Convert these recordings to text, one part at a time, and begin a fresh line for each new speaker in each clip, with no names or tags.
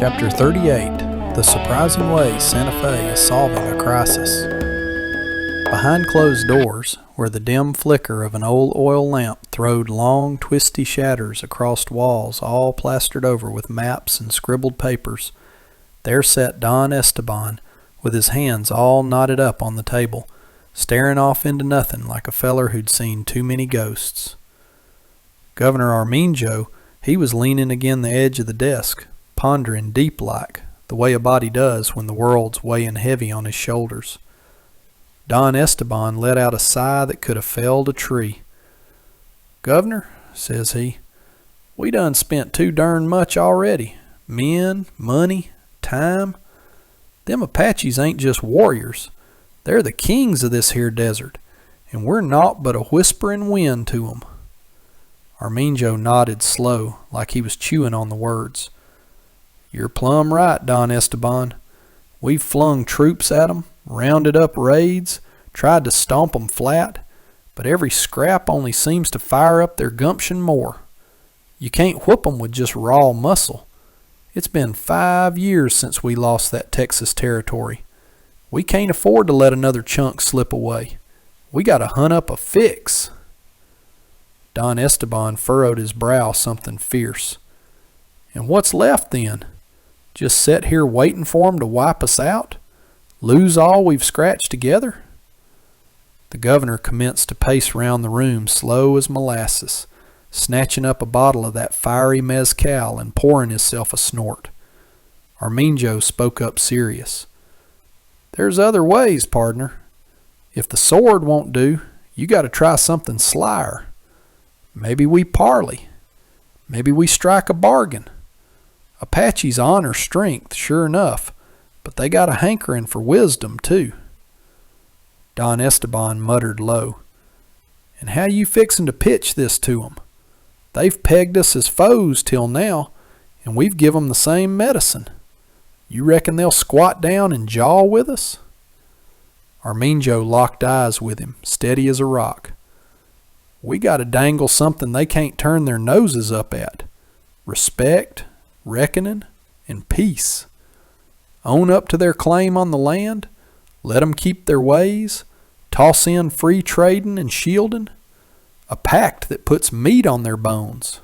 Chapter 38. The Surprising Way Santa Fe is Solving a Crisis. Behind closed doors, where the dim flicker of an old oil lamp throwed long, twisty shadows across walls all plastered over with maps and scribbled papers, there sat Don Esteban, with his hands all knotted up on the table, staring off into nothing like a feller who'd seen too many ghosts. Governor Arminjo, he was leaning agin the edge of the desk, pondering deep-like, the way a body does when the world's weighing heavy on his shoulders. Don Esteban let out a sigh that could have felled a tree. "Governor," says he, "we done spent too darn much already. Men, money, time. Them Apaches ain't just warriors. They're the kings of this here desert, and we're naught but a whisperin' wind to 'em." Arminjo nodded slow, like he was chewing on the words. "You're plumb right, Don Esteban. We've flung troops at 'em, rounded up raids, tried to stomp 'em flat, but every scrap only seems to fire up their gumption more. You can't whoop 'em with just raw muscle. It's been 5 years since we lost that Texas territory. We can't afford to let another chunk slip away. We got to hunt up a fix." Don Esteban furrowed his brow something fierce. "And what's left then? Just sit here waiting for 'em to wipe us out? Lose all we've scratched together?" The governor commenced to pace round the room slow as molasses, snatching up a bottle of that fiery mezcal and pouring himself a snort. Arminjo spoke up serious. "There's other ways, pardner. If the sword won't do, you got to try something slyer. Maybe we parley. Maybe we strike a bargain. Apaches honor strength, sure enough, but they got a hankering for wisdom, too." Don Esteban muttered low. "And how you fixin' to pitch this to 'em? They've pegged us as foes till now, and we've give 'em the same medicine. You reckon they'll squat down and jaw with us?" Arminjo locked eyes with him, steady as a rock. "We got to dangle something they can't turn their noses up at. Respect, reckoning, and peace. Own up to their claim on the land, let 'em keep their ways, toss in free trading and shielding. A pact that puts meat on their bones."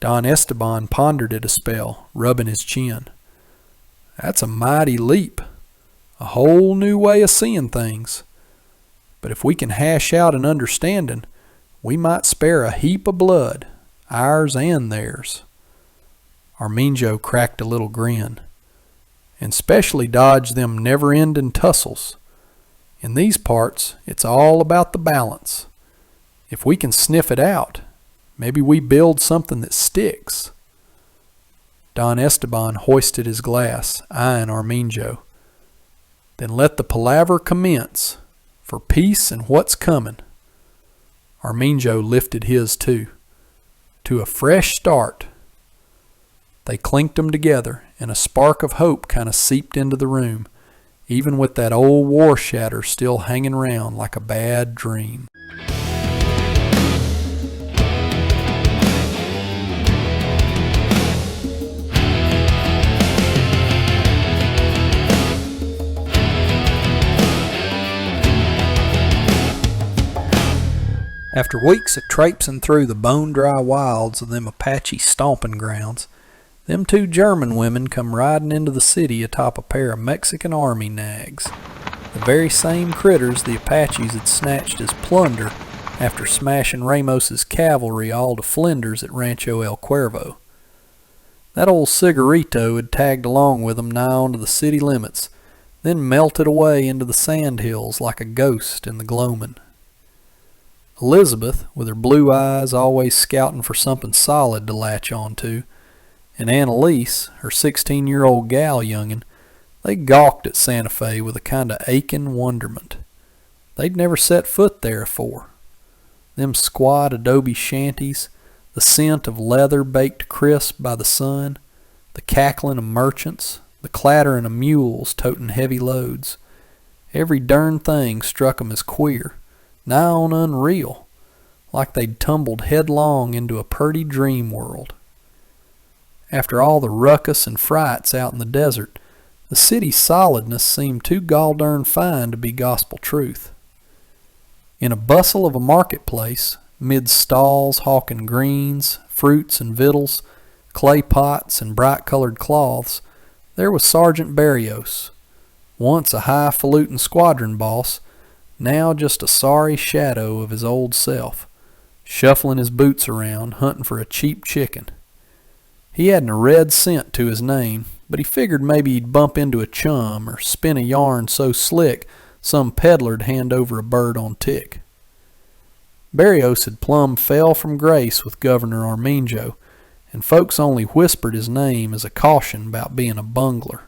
Don Esteban pondered it a spell, rubbing his chin. "That's a mighty leap. A whole new way of seeing things. But if we can hash out an understanding, we might spare a heap of blood, ours and theirs." Arminjo cracked a little grin. "And specially dodge them never-ending tussles. In these parts, it's all about the balance. If we can sniff it out, maybe we build something that sticks." Don Esteban hoisted his glass, eyeing Arminjo. "Then let the palaver commence, for peace and what's coming." Arminjo lifted his too. "To a fresh start." They clinked 'em together, and a spark of hope kind of seeped into the room, even with that old war shatter still hanging round like a bad dream. After weeks of traipsing through the bone-dry wilds of them Apache stomping grounds, them two German women come riding into the city atop a pair of Mexican army nags, the very same critters the Apaches had snatched as plunder after smashing Ramos's cavalry all to flinders at Rancho El Cuervo. That old cigarrito had tagged along with 'em nigh onto the city limits, then melted away into the sand hills like a ghost in the gloaming. Elizabeth, with her blue eyes always scouting for something solid to latch on to, and Annalise, her 16-year-old gal youngin', they gawked at Santa Fe with a kind of aching wonderment. They'd never set foot there afore. Them squat adobe shanties, the scent of leather baked crisp by the sun, the cackling of merchants, the clattering of mules toting heavy loads. Every darn thing struck 'em as queer, nigh on unreal, like they'd tumbled headlong into a purty dream world. After all the ruckus and frights out in the desert, the city's solidness seemed too gall-darn fine to be gospel truth. In a bustle of a marketplace, mid stalls hawking greens, fruits and victuals, clay pots and bright-colored cloths, there was Sergeant Berrios, once a highfalutin squadron boss, now just a sorry shadow of his old self, shuffling his boots around, hunting for a cheap chicken. He hadn't a red cent to his name, but he figured maybe he'd bump into a chum or spin a yarn so slick some peddler'd hand over a bird on tick. Berrios had plumb fell from grace with Governor Arminjo, and folks only whispered his name as a caution about being a bungler.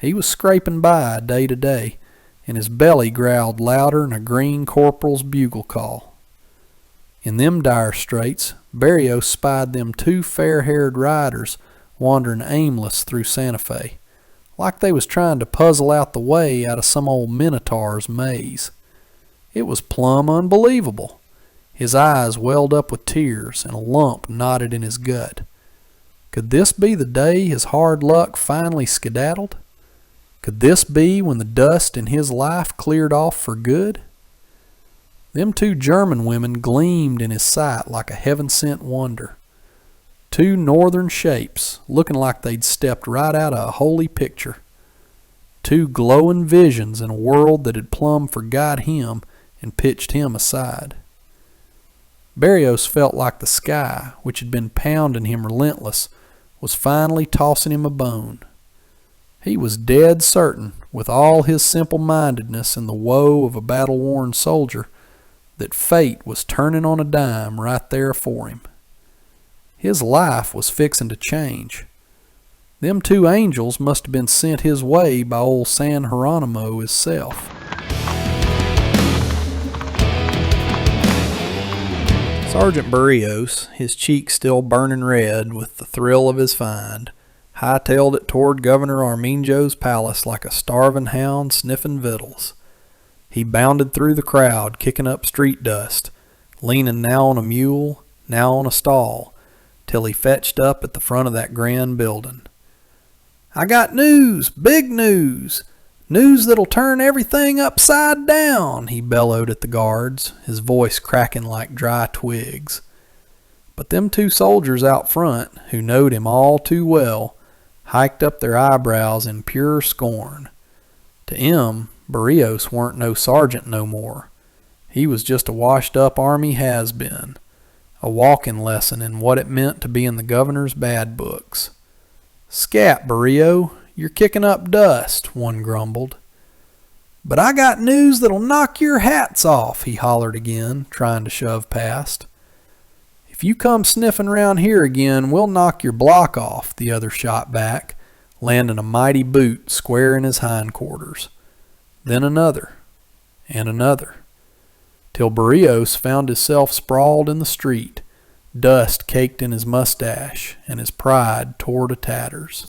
He was scraping by day to day, and his belly growled louder than a green corporal's bugle call. In them dire straits, Berrios spied them two fair-haired riders wandering aimless through Santa Fe, like they was trying to puzzle out the way out of some old Minotaur's maze. It was plumb unbelievable. His eyes welled up with tears, and a lump knotted in his gut. Could this be the day his hard luck finally skedaddled? Could this be when the dust in his life cleared off for good? Them two German women gleamed in his sight like a heaven-sent wonder. Two northern shapes, looking like they'd stepped right out of a holy picture. Two glowing visions in a world that had plumb forgot him and pitched him aside. Berrios felt like the sky, which had been pounding him relentless, was finally tossing him a bone. He was dead certain, with all his simple-mindedness and the woe of a battle-worn soldier, that fate was turning on a dime right there for him. His life was fixing to change. Them two angels must have been sent his way by old San Geronimo himself. Sergeant Berrios, his cheeks still burning red with the thrill of his find, hightailed it toward Governor Arminjo's palace like a starving hound sniffing victuals. He bounded through the crowd, kicking up street dust, leaning now on a mule, now on a stall, till he fetched up at the front of that grand building. "I got news, big news, news that'll turn everything upside down," he bellowed at the guards, his voice cracking like dry twigs. But them two soldiers out front, who knowed him all too well, hiked up their eyebrows in pure scorn. To 'em, Berrios weren't no sergeant no more. He was just a washed-up army has-been, a walking lesson in what it meant to be in the governor's bad books. "Scat, Berrio, you're kicking up dust," one grumbled. "But I got news that'll knock your hats off," he hollered again, trying to shove past. "If you come sniffing round here again, we'll knock your block off," the other shot back, landing a mighty boot square in his hindquarters. Then another, and another, till Berrios found himself sprawled in the street, dust caked in his mustache, and his pride tore to tatters.